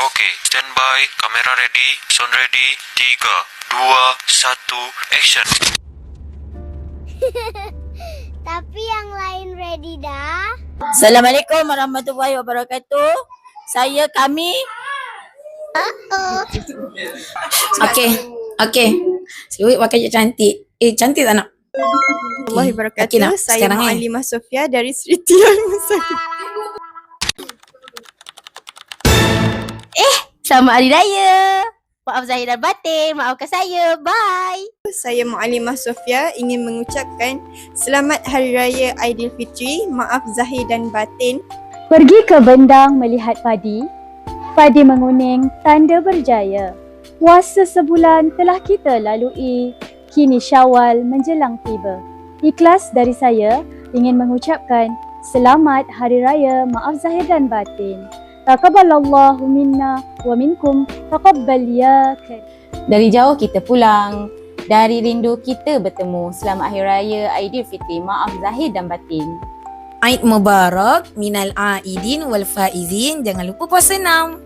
Okey, standby, kamera ready, sound ready, 3, 2, 1, action. Tapi yang lain ready dah? Assalamualaikum warahmatullahi wabarakatuh. Kami. Okey. Siwit pakai cantik. Cantik tak nak? Warahmatullahi wabarakatuh. Okey nak? Saya Sekarang Mu'alimah Sofia dari Sriti Al-Musafir. Selamat Hari Raya. Maaf zahir dan batin. Maafkan saya. Bye. Saya Mu'alimah Sofia ingin mengucapkan Selamat Hari Raya Aidilfitri. Maaf zahir dan batin. Pergi ke bendang melihat padi, padi menguning tanda berjaya. Puasa sebulan telah kita lalui, kini Syawal menjelang tiba. Ikhlas dari saya ingin mengucapkan Selamat Hari Raya Maaf Zahir dan Batin. Taqabbalallahu minna wa minkum taqabbal ya karim. Dari jauh kita pulang, dari rindu kita bertemu. Selamat Hari Raya Aidilfitri, maaf zahir dan batin. Aid Mubarak, minal aidin wal faizin. Jangan lupa puasa 6.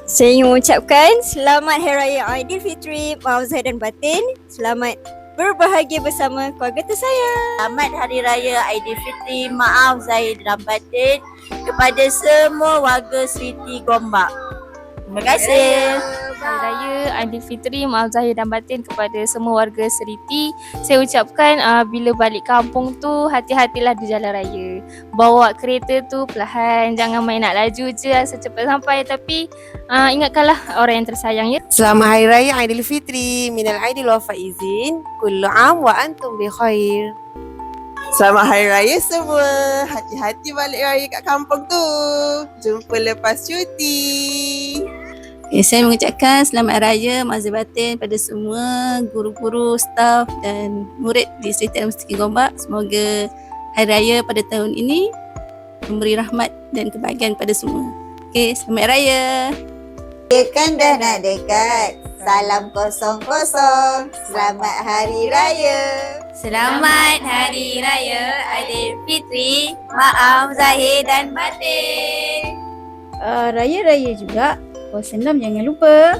Saya ingin mengucapkan Selamat Hari Raya Aidilfitri. Maaf zahir dan batin. Selamat berbahagia bersama keluarga tersayang. Selamat Hari Raya Aidilfitri, maaf zahir dan batin kepada semua warga Sriti Gombak. Terima kasih. Hari Raya Aidilfitri, maaf zahir dan batin kepada semua warga Seriti. Saya ucapkan bila balik kampung tu hati-hatilah di jalan raya. Bawa kereta tu perlahan, jangan main nak laju je asal cepat sampai, tapi ingatkanlah orang yang tersayang ya. Selamat Hari Raya Aidilfitri, minal aidil wal faizin, kullu am wa antum bi khair. Selamat Hari Raya semua. Hati-hati balik raya kat kampung tu. Jumpa lepas cuti. Saya mengucapkan selamat raya Maaf Zahir Batin pada semua guru-guru, staf dan murid di Sriti Al-Musafir Gombak. Semoga hari raya pada tahun ini memberi rahmat dan kebahagiaan pada semua. Okey, selamat raya. Kan dah nak dekat. Salam kosong-kosong. Selamat Hari Raya. Selamat Hari Raya Aidilfitri, maaf zahir dan batin. Raya-raya juga, puasa 6 jangan lupa.